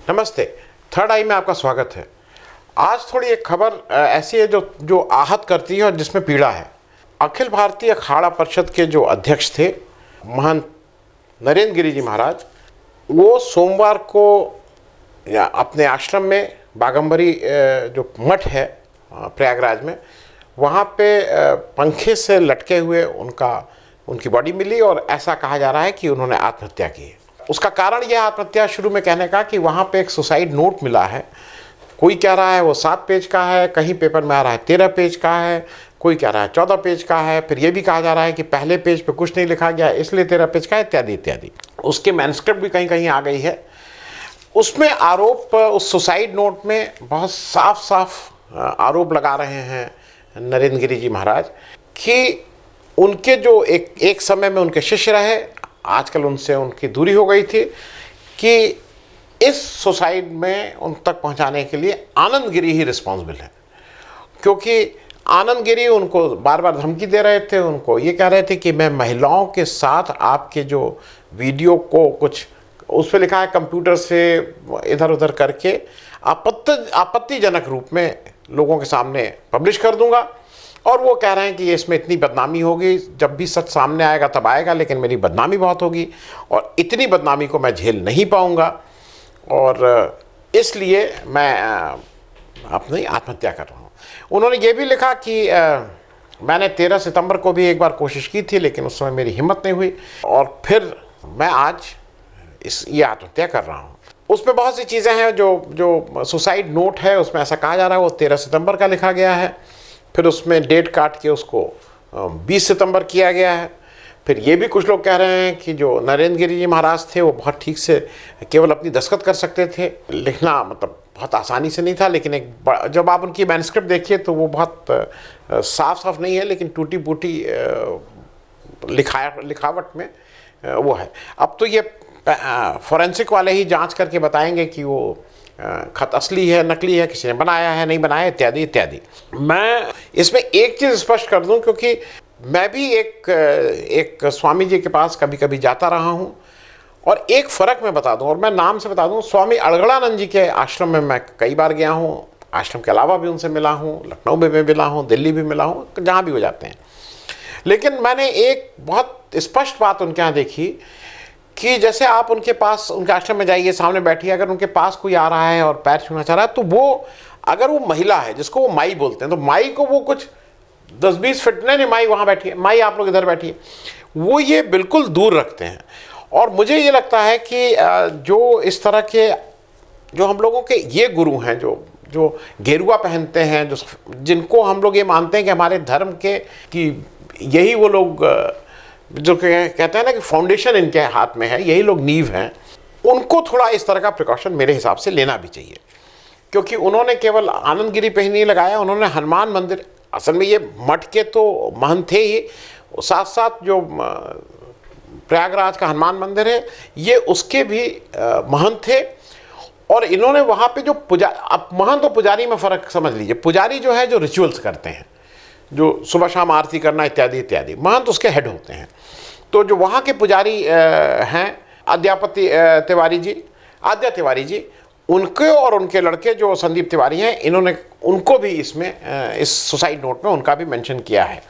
नमस्ते। थर्ड आई में आपका स्वागत है। आज थोड़ी एक खबर ऐसी है जो जो आहत करती है और जिसमें पीड़ा है। अखिल भारतीय अखाड़ा परिषद के जो अध्यक्ष थे महंत नरेंद्र गिरि जी महाराज, वो सोमवार को अपने आश्रम में बागंबरी जो मठ है प्रयागराज में, वहाँ पे पंखे से लटके हुए उनकी बॉडी मिली और ऐसा कहा जा रहा है कि उन्होंने आत्महत्या की है। उसका कारण यह आत्महत्या शुरू में कहने का कि वहाँ पे एक सुसाइड नोट मिला है। कोई कह रहा है वो 7 पेज का है, कहीं पेपर में आ रहा है 13 पेज का है, कोई कह रहा है 14 पेज का है, फिर ये भी कहा जा रहा है कि पहले पेज पे कुछ नहीं लिखा गया इसलिए 13 पेज का है, इत्यादि इत्यादि। उसके मैन्युस्क्रिप्ट भी कहीं कहीं आ गई है। उसमें आरोप, उस सुसाइड नोट में बहुत साफ साफ आरोप लगा रहे हैं नरेंद्र गिरि जी महाराज कि उनके जो एक समय में उनके शिष्य रहे, आजकल उनसे उनकी दूरी हो गई थी, कि इस सुसाइड में उन तक पहुंचाने के लिए आनंद गिरि ही रिस्पॉन्सिबल है। क्योंकि आनंद गिरि उनको बार बार धमकी दे रहे थे, उनको ये कह रहे थे कि मैं महिलाओं के साथ आपके जो वीडियो को कुछ उस पर लिखा है कंप्यूटर से इधर उधर करके आपत्तिजनक रूप में लोगों के सामने पब्लिश कर दूंगा। और वो कह रहे हैं कि इसमें इतनी बदनामी होगी, जब भी सच सामने आएगा तब आएगा, लेकिन मेरी बदनामी बहुत होगी और इतनी बदनामी को मैं झेल नहीं पाऊंगा और इसलिए मैं अपनी आत्महत्या कर रहा हूँ। उन्होंने ये भी लिखा कि मैंने 13 सितंबर को भी एक बार कोशिश की थी, लेकिन उस समय मेरी हिम्मत नहीं हुई और फिर मैं आज ये आत्महत्या कर रहा हूँ। उसमें बहुत सी चीज़ें हैं जो सुसाइड नोट है, उसमें ऐसा कहा जा रहा है वो 13 सितंबर का लिखा गया है। फिर उसमें डेट काट के उसको 20 सितंबर किया गया है। फिर ये भी कुछ लोग कह रहे हैं कि जो नरेंद्र गिरि जी महाराज थे वो बहुत ठीक से केवल अपनी दस्तखत कर सकते थे, लिखना मतलब बहुत आसानी से नहीं था, लेकिन जब आप उनकी मैन्युस्क्रिप्ट देखिए तो वो बहुत साफ साफ नहीं है, लेकिन टूटी फूटी लिखावट में वो है। अब तो ये फॉरेंसिक वाले ही जांच करके बताएंगे कि वो खत असली है, नकली है, किसी ने बनाया है, नहीं बनाया, इत्यादि इत्यादि। मैं इसमें एक चीज़ स्पष्ट कर दूं, क्योंकि मैं भी एक स्वामी जी के पास कभी कभी जाता रहा हूं और एक फ़र्क मैं बता दूं और मैं नाम से बता दूं, स्वामी अड़गड़ानंद जी के आश्रम में मैं कई बार गया हूं। आश्रम के अलावा भी उनसे मिला हूं, लखनऊ में भी मिला हूं, दिल्ली भी मिला हूं, जहाँ भी हो जाते हैं। लेकिन मैंने एक बहुत स्पष्ट बात उनके यहाँ देखी कि जैसे आप उनके पास, उनके आश्रम में जाइए, सामने बैठिए, अगर उनके पास कोई आ रहा है और पैर छूना चाह रहा है तो वो, अगर वो महिला है जिसको वो माई बोलते हैं, तो माई को वो कुछ 10-20 फीट, नहीं माई वहाँ बैठिए, माई आप लोग इधर बैठिए, वो ये बिल्कुल दूर रखते हैं। और मुझे ये लगता है कि जो इस तरह के जो हम लोगों के ये गुरु हैं जो गेरुआ पहनते हैं, जिनको हम लोग ये मानते हैं कि हमारे धर्म के कि यही वो लोग जो कहते हैं ना कि फाउंडेशन इनके हाथ में है, यही लोग नींव हैं, उनको थोड़ा इस तरह का प्रिकॉशन मेरे हिसाब से लेना भी चाहिए। क्योंकि उन्होंने केवल आनंद गिरि पे ही नहीं लगाया, उन्होंने हनुमान मंदिर, असल में ये मठ के तो महंत थे ही, साथ साथ जो प्रयागराज का हनुमान मंदिर है ये उसके भी महंत थे। और इन्होंने वहाँ पे जो अब महंत और पुजारी में फ़र्क समझ लीजिए। पुजारी जो है जो रिचुअल्स करते हैं, जो सुबह शाम आरती करना इत्यादि इत्यादि, महंत उसके हेड होते हैं। तो जो वहाँ के पुजारी हैं आद्या तिवारी जी, उनके और उनके लड़के जो संदीप तिवारी हैं, इन्होंने उनको भी इसमें इस सुसाइड नोट में उनका भी मेंशन किया है।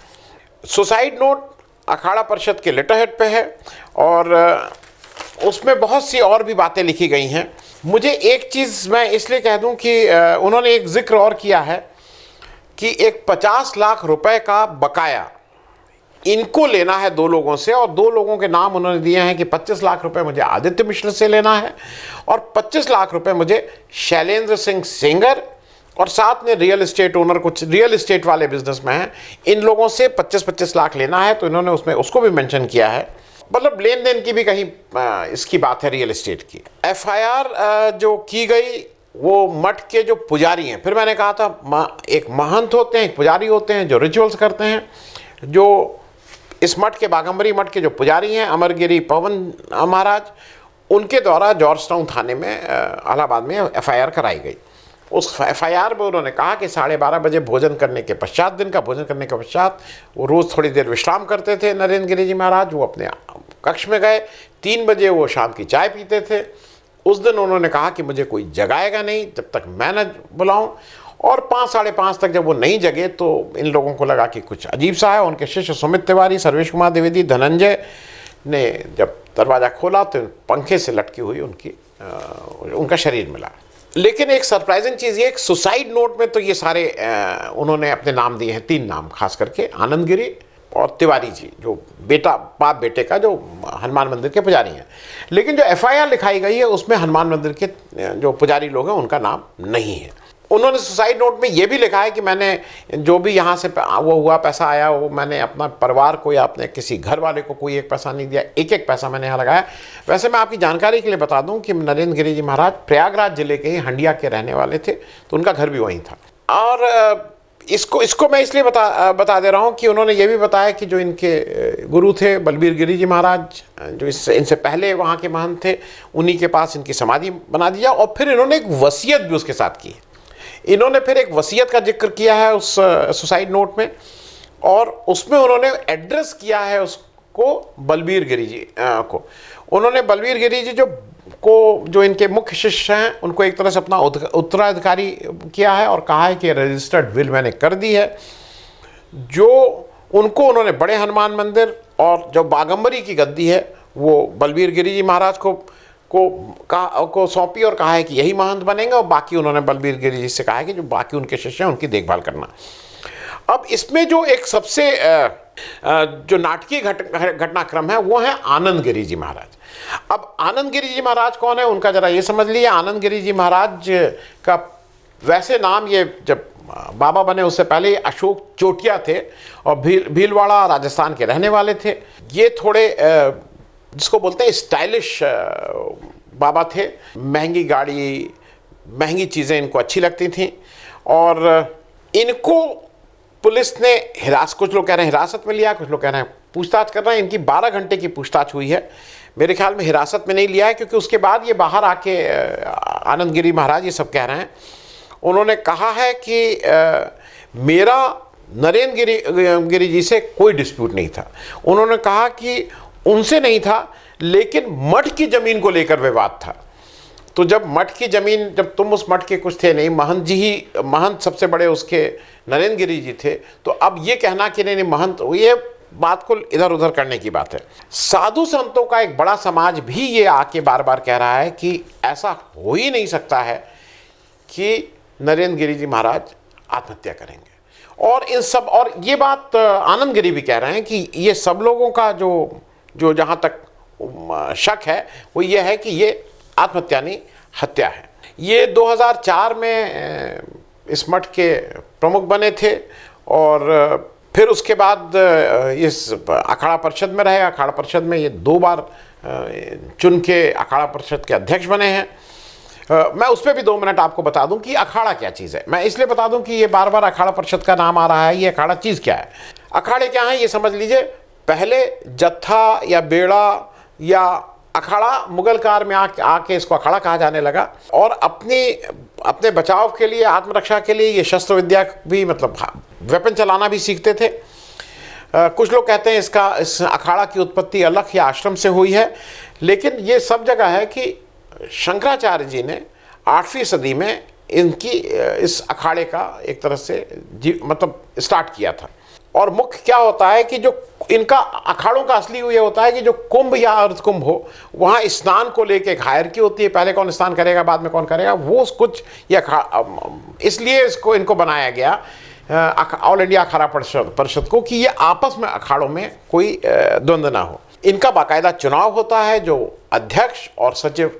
सुसाइड नोट अखाड़ा परिषद के लेटर हेड पे है और उसमें बहुत सी और भी बातें लिखी गई हैं। मुझे एक चीज़ मैं इसलिए कह दूं कि उन्होंने एक जिक्र और किया है कि एक 50 लाख रुपए का बकाया इनको लेना है 2 लोगों से, और 2 लोगों के नाम उन्होंने दिए हैं कि 25 लाख रुपए मुझे आदित्य मिश्र से लेना है और 25 लाख रुपए मुझे शैलेंद्र सिंह सेंगर, और साथ में रियल एस्टेट ओनर, कुछ रियल एस्टेट वाले बिजनेस में हैं, इन लोगों से 25-25 लाख लेना है। तो इन्होंने उसमें उसको भी मेंशन किया है। मतलब लेन देन की भी कहीं इसकी बात है, रियल एस्टेट की। FIR जो की गई वो मठ के जो पुजारी हैं, फिर मैंने कहा था एक महंत होते हैं, एक पुजारी होते हैं जो रिचुअल्स करते हैं। जो इस मठ के, बागंबरी मठ के जो पुजारी हैं अमरगिरी पवन महाराज, उनके द्वारा जॉर्ज टाउन थाने में इलाहाबाद में FIR कराई गई। उस FIR में उन्होंने कहा कि 12:30 बजे भोजन करने के पश्चात, दिन का भोजन करने के पश्चात, वो रोज़ थोड़ी देर विश्राम करते थे नरेंद्र गिरि जी महाराज। वो अपने कक्ष में गए, 3 बजे वो शाम की चाय पीते थे, उस दिन उन्होंने कहा कि मुझे कोई जगाएगा नहीं जब तक मैं न बुलाऊं, और 5 साढ़े 5 तक जब वो नहीं जगे तो इन लोगों को लगा कि कुछ अजीब सा है। उनके शिष्य सुमित तिवारी, सर्वेश कुमार द्विवेदी, धनंजय ने जब दरवाज़ा खोला तो पंखे से लटकी हुई उनका शरीर मिला। लेकिन एक सरप्राइजिंग चीज़ ये, एक सुसाइड नोट में तो ये सारे उन्होंने अपने नाम दिए हैं, 3 नाम खास करके, आनंद गिरी और तिवारी जी, जो बाप बेटे का जो हनुमान मंदिर के पुजारी हैं। लेकिन जो FIR लिखाई गई है उसमें हनुमान मंदिर के जो पुजारी लोग हैं उनका नाम नहीं है। उन्होंने सुसाइड नोट में ये भी लिखा है कि मैंने जो भी यहाँ से वो हुआ पैसा आया वो मैंने अपना परिवार को या अपने किसी घर वाले को कोई एक पैसा नहीं दिया, एक पैसा मैंने यहाँ लगाया। वैसे मैं आपकी जानकारी के लिए बता दूं कि नरेंद्र गिरि जी महाराज प्रयागराज जिले के ही हंडिया के रहने वाले थे, तो उनका घर भी वहीं था। और इसको मैं इसलिए बता दे रहा हूँ कि उन्होंने ये भी बताया कि जो इनके गुरु थे बलबीर गिरि जी महाराज, जो इनसे पहले वहाँ के महंत थे, उन्हीं के पास इनकी समाधि बना दिया। और फिर इन्होंने एक वसीयत भी उसके साथ की। इन्होंने फिर एक वसीयत का जिक्र किया है उस सुसाइड नोट में, और उसमें उन्होंने एड्रेस किया है उसको बलबीर गिरि जी को। उन्होंने बलबीर गिरि जी जो इनके मुख्य शिष्य हैं उनको एक तरह से अपना उत्तराधिकारी किया है, और कहा है कि रजिस्टर्ड विल मैंने कर दी है, जो उनको उन्होंने बड़े हनुमान मंदिर और जो बागंबरी की गद्दी है वो बलबीर गिरि जी महाराज को सौंपी, और कहा है कि यही महंत बनेंगे, और बाकी उन्होंने बलबीर गिरि जी से कहा है कि जो बाकी उनके शिष्य हैं उनकी देखभाल करना। अब इसमें जो एक सबसे जो नाटकीय घटनाक्रम है वो है आनंद गिरि जी महाराज। अब आनंद गिरि जी महाराज कौन है उनका जरा ये समझ लिए। आनंद गिरि जी महाराज का वैसे नाम, ये जब बाबा बने उससे पहले अशोक चोटिया थे और भीलवाड़ा राजस्थान के रहने वाले थे। ये थोड़े जिसको बोलते हैं स्टाइलिश बाबा थे। महंगी गाड़ी, महंगी चीज़ें इनको अच्छी लगती थीं, और इनको पुलिस ने कुछ लोग कह रहे हैं हिरासत में लिया, कुछ लोग कह रहे हैं पूछताछ कर रहे हैं। इनकी 12 घंटे की पूछताछ हुई है। मेरे ख्याल में हिरासत में नहीं लिया है, क्योंकि उसके बाद ये बाहर आके आनंद गिरि महाराज ये सब कह रहे हैं। उन्होंने कहा है कि मेरा नरेंद्र गिरि जी से कोई डिस्प्यूट नहीं था। उन्होंने कहा कि उनसे नहीं था, लेकिन मठ की ज़मीन को लेकर विवाद था। तो जब मठ की ज़मीन, जब तुम उस मठ के कुछ थे नहीं, महंत जी ही, महंत सबसे बड़े उसके नरेंद्र गिरि जी थे, तो अब ये कहना कि नहीं महंत, ये बात को इधर उधर करने की बात है। साधु संतों का एक बड़ा समाज भी ये आके बार बार कह रहा है कि ऐसा हो ही नहीं सकता है कि नरेंद्र गिरि जी महाराज आत्महत्या करेंगे। और इन सब, और ये बात आनंद गिरि भी कह रहे हैं कि ये सब लोगों का जो जहाँ तक शक है वो ये है कि ये आत्महत्या नहीं, हत्या है। ये 2004 में इस मठ के प्रमुख बने थे, और फिर उसके बाद इस अखाड़ा परिषद में रहे। अखाड़ा परिषद में ये 2 बार चुन के अखाड़ा परिषद के अध्यक्ष बने हैं। मैं उस पर भी 2 मिनट आपको बता दूं कि अखाड़ा क्या चीज़ है। मैं इसलिए बता दूं कि ये बार बार अखाड़ा परिषद का नाम आ रहा है। ये अखाड़ा चीज़ क्या है, अखाड़े क्या हैं, ये समझ लीजिए। पहले जत्था या बेड़ा या अखाड़ा मुगल काल में आके इसको अखाड़ा कहा जाने लगा, और अपने बचाव के लिए, आत्मरक्षा के लिए ये शस्त्र विद्या भी, मतलब वेपन चलाना भी सीखते थे। कुछ लोग कहते हैं इस अखाड़ा की उत्पत्ति अलख या आश्रम से हुई है, लेकिन ये सब जगह है कि शंकराचार्य जी ने 8वीं सदी में इस अखाड़े का एक तरह से मतलब स्टार्ट किया था। और मुख्य क्या होता है कि जो इनका अखाड़ों का असली ये होता है कि जो कुंभ या अर्ध कुंभ हो, वहाँ स्नान को लेके एक हायरकी होती है। पहले कौन स्नान करेगा, बाद में कौन करेगा, वो कुछ ये इसलिए इनको बनाया गया ऑल इंडिया अखाड़ा परिषद को, कि ये आपस में अखाड़ों में कोई द्वंद्व ना हो। इनका बाकायदा चुनाव होता है, जो अध्यक्ष और सचिव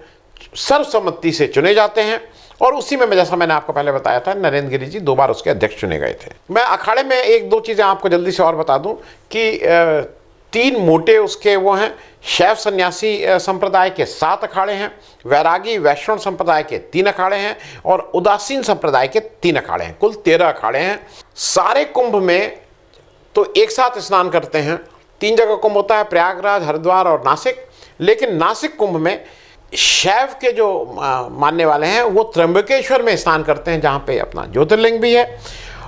सर्वसम्मति से चुने जाते हैं, और उसी में जैसा मैंने आपको पहले बताया था, नरेंद्र गिरि जी 2 बार उसके अध्यक्ष चुने गए थे। मैं अखाड़े में 1-2 चीज़ें आपको जल्दी से और बता दूं कि 3 मोटे उसके वो हैं। शैव सन्यासी संप्रदाय के 7 अखाड़े हैं, वैरागी वैष्णव संप्रदाय के 3 अखाड़े हैं, और उदासीन संप्रदाय के 3 अखाड़े हैं। कुल 13 अखाड़े हैं। सारे कुंभ में तो एक साथ स्नान करते हैं। 3 जगह कुंभ होता है, प्रयागराज, हरिद्वार और नासिक। लेकिन नासिक कुंभ में शैव के जो मानने वाले हैं वो त्र्यंबकेश्वर में स्नान करते हैं, जहाँ पे अपना ज्योतिर्लिंग भी है,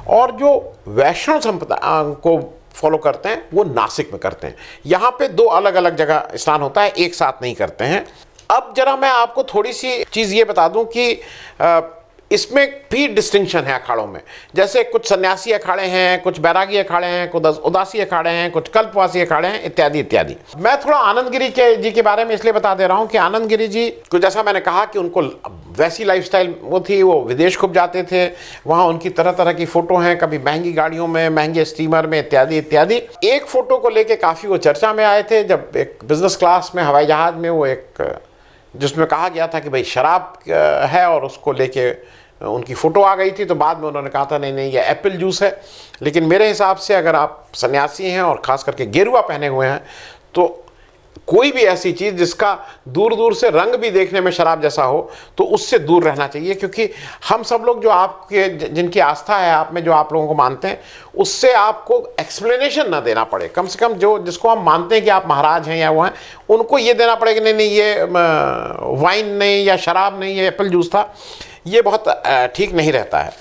और जो वैष्णव संप्रदाय को फॉलो करते हैं वो नासिक में करते हैं। यहाँ पे 2 अलग अलग जगह स्नान होता है, एक साथ नहीं करते हैं। अब जरा मैं आपको थोड़ी सी चीज़ ये बता दूं कि इसमें भी डिस्टिंक्शन है अखाड़ों में। जैसे कुछ सन्यासी अखाड़े हैं, कुछ बैरागी अखाड़े हैं, कुछ उदासी अखाड़े हैं, कुछ कल्पवासी अखाड़े हैं, इत्यादि इत्यादि। मैं थोड़ा आनंद गिरी जी के बारे में इसलिए बता दे रहा हूं कि आनंद गिरी जी को, जैसा मैंने कहा कि उनको वैसी लाइफस्टाइल वो थी, वो विदेश खूब जाते थे, वहाँ उनकी तरह तरह की फ़ोटो हैं, कभी महंगी गाड़ियों में, महंगे स्टीमर में, इत्यादि इत्यादि। एक फ़ोटो को लेके काफ़ी वो चर्चा में आए थे जब एक बिजनेस क्लास में हवाई जहाज़ में वो एक, जिसमें कहा गया था कि भाई शराब है, और उसको लेके उनकी फ़ोटो आ गई थी। तो बाद में उन्होंने कहा था नहीं नहीं, ये एप्पल जूस है। लेकिन मेरे हिसाब से अगर आप सन्यासी हैं और ख़ास करके गेरुआ पहने हुए हैं, तो कोई भी ऐसी चीज़ जिसका दूर दूर से रंग भी देखने में शराब जैसा हो, तो उससे दूर रहना चाहिए। क्योंकि हम सब लोग जो आपके, जिनकी आस्था है आप में, जो आप लोगों को मानते हैं, उससे आपको एक्सप्लेनेशन ना देना पड़े। कम से कम जो जिसको हम मानते हैं कि आप महाराज हैं या वो हैं, उनको ये देना पड़ेगा नहीं नहीं ये वाइन नहीं या शराब नहीं, ये एप्पल जूस था। ये बहुत ठीक नहीं रहता है।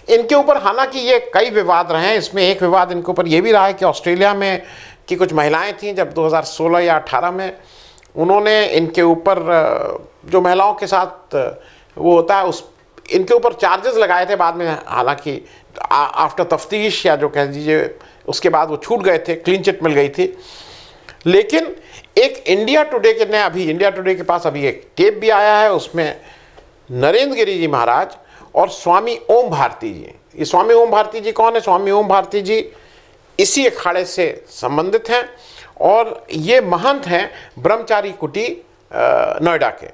इनके ऊपर हालांकि ये कई विवाद रहे हैं। इसमें एक विवाद इनके ऊपर ये भी रहा है कि ऑस्ट्रेलिया में की कुछ महिलाएं थीं, जब 2016 या 18 में उन्होंने इनके ऊपर, जो महिलाओं के साथ वो होता है, उस इनके ऊपर चार्जेस लगाए थे। बाद में हालांकि आफ्टर तफ्तीश या जो कह दीजिए, उसके बाद वो छूट गए थे, क्लीन चिट मिल गई थी। लेकिन एक इंडिया टुडे के ने, अभी इंडिया टुडे के पास अभी एक टेप भी आया है, उसमें नरेंद्र गिरी जी महाराज और स्वामी ओम भारती जी, ये स्वामी ओम भारती जी कौन है? स्वामी ओम भारती जी इसी अखाड़े से संबंधित हैं, और ये महंत हैं ब्रह्मचारी कुटी नोएडा के।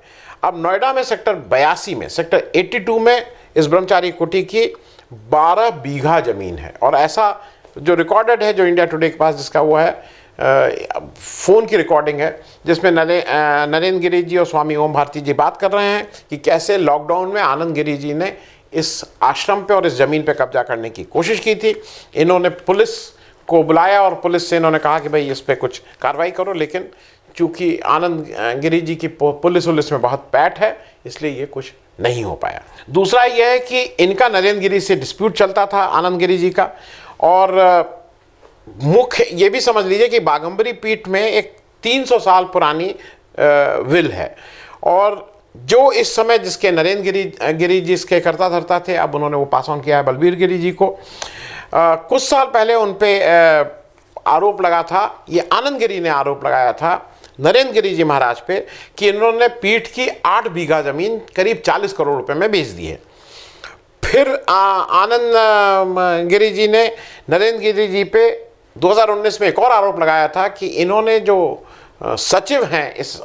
अब नोएडा में सेक्टर 82 में, सेक्टर 82 में इस ब्रह्मचारी कुटी की 12 बीघा ज़मीन है। और ऐसा जो रिकॉर्डेड है, जो इंडिया टुडे के पास, जिसका वो है फ़ोन की रिकॉर्डिंग है, जिसमें नरेंद्र गिरी जी और स्वामी ओम भारती जी बात कर रहे हैं कि कैसे लॉकडाउन में आनंद गिरी जी ने इस आश्रम पे और इस ज़मीन पे कब्जा करने की कोशिश की थी। इन्होंने पुलिस को बुलाया और पुलिस से इन्होंने कहा कि भाई इस पर कुछ कार्रवाई करो, लेकिन चूँकि आनंद गिरी जी की पुलिस में बहुत पैठ है, इसलिए ये कुछ नहीं हो पाया। दूसरा यह है कि इनका नरेंद्र गिरी से डिस्प्यूट चलता था, आनंद गिरी जी का। और मुख्य ये भी समझ लीजिए कि बाघंबरी पीठ में एक 300 साल पुरानी विल है, और जो इस समय जिसके नरेंद्र गिरी जी इसके करता धरता थे, अब उन्होंने वो पास ऑन किया है बलबीर गिरी जी को। कुछ साल पहले उन पे आरोप लगा था, ये आनंद गिरी ने आरोप लगाया था नरेंद्र गिरी जी महाराज पे, कि इन्होंने पीठ की 8 बीघा ज़मीन करीब 40 करोड़ रुपए में बेच दी है। फिर आनंद गिरी जी ने नरेंद्र गिरी जी पे 2019 में एक और आरोप लगाया था कि इन्होंने, जो सचिव हैं इस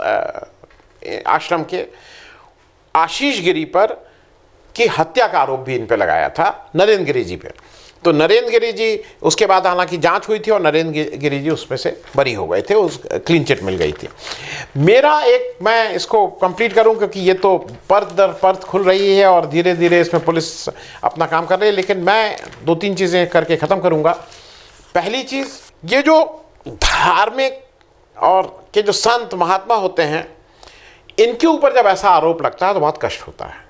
आश्रम के, आशीष गिरी पर, की हत्या का आरोप भी इन पे लगाया था, नरेंद्र गिरी जी पे। तो नरेंद्र गिरी जी, उसके बाद हालांकि जांच हुई थी और नरेंद्र गिरी जी उसमें से बरी हो गए थे, उस क्लीन चिट मिल गई थी। मेरा एक, मैं इसको कंप्लीट करूं क्योंकि ये तो परत दर परत खुल रही है और धीरे धीरे इसमें पुलिस अपना काम कर रही है, लेकिन मैं 2-3 चीज़ें करके ख़त्म करूंगा। पहली चीज़, ये जो धार्मिक और के जो संत महात्मा होते हैं, इनके ऊपर जब ऐसा आरोप लगता है तो बहुत कष्ट होता है।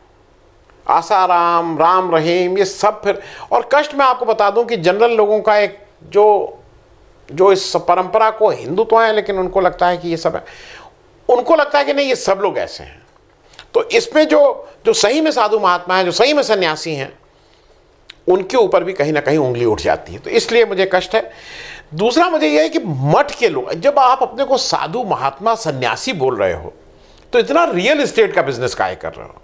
आसाराम, राम रहीम, ये सब फिर, और कष्ट मैं आपको बता दूं कि जनरल लोगों का एक जो इस परंपरा को, हिंदू तो हैं लेकिन उनको लगता है कि ये सब है, उनको लगता है कि नहीं ये सब लोग ऐसे हैं। तो इसमें जो सही में साधु महात्मा हैं, जो सही में सन्यासी हैं, उनके ऊपर भी कहीं ना कहीं उंगली उठ जाती है। तो इसलिए मुझे कष्ट है। दूसरा मुझे यह है कि मठ के लोग, जब आप अपने को साधु महात्मा सन्यासी बोल रहे हो, तो इतना रियल एस्टेट का बिजनेस काहे कर रहे हो?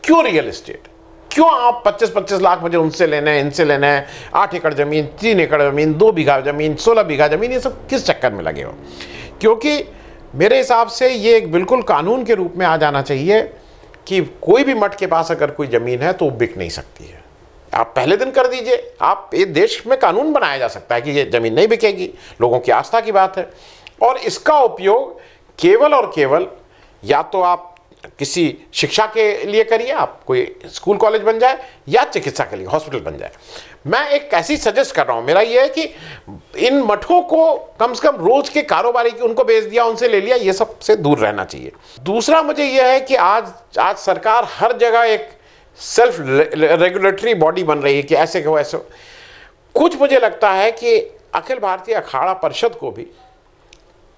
क्यों रियल एस्टेट? क्यों आप 25-25 लाख मुझे उनसे लेना है, इनसे लेना है, 8 एकड़ ज़मीन, 3 एकड़ ज़मीन, 2 बीघा ज़मीन, 16 बीघा ज़मीन, ये सब किस चक्कर में लगे हो? क्योंकि मेरे हिसाब से ये एक बिल्कुल कानून के रूप में आ जाना चाहिए कि कोई भी मठ के पास अगर कोई ज़मीन है तो वो बिक नहीं सकती है। आप पहले दिन कर दीजिए। आप, ये देश में कानून बनाया जा सकता है कि ये ज़मीन नहीं बिकेगी, लोगों की आस्था की बात है। और इसका उपयोग केवल और केवल, या तो आप किसी शिक्षा के लिए करिए, आप कोई स्कूल कॉलेज बन जाए, या चिकित्सा के लिए हॉस्पिटल बन जाए। मैं एक ऐसी सजेस्ट कर रहा हूँ, मेरा ये है कि इन मठों को कम से कम रोज के कारोबारी की, उनको बेच दिया, उनसे ले लिया, ये सब से दूर रहना चाहिए। दूसरा मुझे यह है कि आज सरकार हर जगह एक सेल्फ रेगुलेटरी बॉडी बन रही है कि ऐसे हो ऐसे हो। कुछ मुझे लगता है कि अखिल भारतीय अखाड़ा परिषद को भी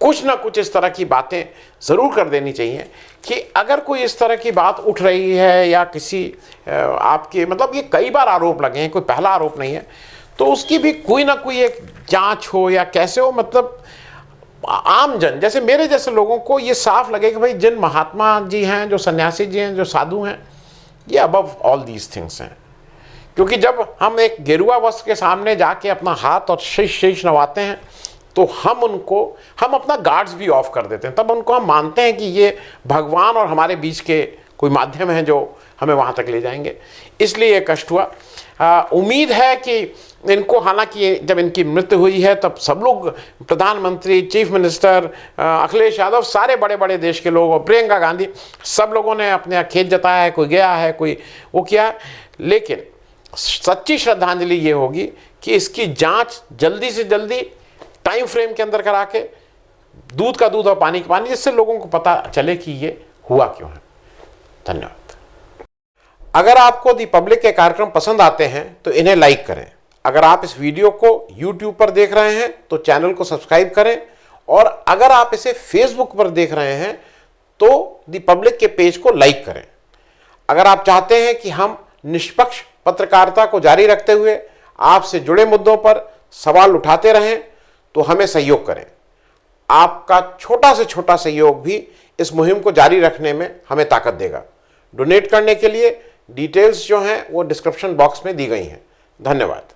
कुछ ना कुछ इस तरह की बातें ज़रूर कर देनी चाहिए कि अगर कोई इस तरह की बात उठ रही है या किसी आपके मतलब ये कई बार आरोप लगे हैं, कोई पहला आरोप नहीं है, तो उसकी भी कोई ना कोई एक जांच हो या कैसे हो, मतलब आम जन जैसे मेरे जैसे लोगों को ये साफ लगे कि भाई जिन महात्मा जी हैं, जो सन्यासी जी हैं, जो साधु हैं, ये अबव ऑल दीज थिंग्स हैं। क्योंकि जब हम एक गेरुआ वस्त्र के सामने जाके अपना हाथ और शीश नवाते हैं तो हम अपना गार्ड्स भी ऑफ कर देते हैं, तब उनको हम मानते हैं कि ये भगवान और हमारे बीच के कोई माध्यम हैं जो हमें वहाँ तक ले जाएंगे। इसलिए ये कष्ट हुआ। उम्मीद है कि इनको, हालांकि जब इनकी मृत्यु हुई है तब सब लोग, प्रधानमंत्री, चीफ मिनिस्टर, अखिलेश यादव, सारे बड़े बड़े देश के लोग और प्रियंका गांधी, सब लोगों ने अपने खेद जताया है, कोई गया है, कोई वो किया है। लेकिन सच्ची श्रद्धांजलि ये होगी कि इसकी जांच जल्दी से जल्दी टाइम फ्रेम के अंदर करा के, दूध का दूध और पानी का पानी, जिससे लोगों को पता चले कि ये हुआ क्यों है। धन्यवाद। अगर आपको दी पब्लिक के कार्यक्रम पसंद आते हैं तो इन्हें लाइक करें। अगर आप इस वीडियो को YouTube पर देख रहे हैं तो चैनल को सब्सक्राइब करें, और अगर आप इसे Facebook पर देख रहे हैं तो दी पब्लिक के पेज को लाइक करें। अगर आप चाहते हैं कि हम निष्पक्ष पत्रकारिता को जारी रखते हुए आपसे जुड़े मुद्दों पर सवाल उठाते रहें तो हमें सहयोग करें। आपका छोटा से छोटा सहयोग भी इस मुहिम को जारी रखने में हमें ताकत देगा। डोनेट करने के लिए डिटेल्स जो हैं वो डिस्क्रिप्शन बॉक्स में दी गई हैं। धन्यवाद।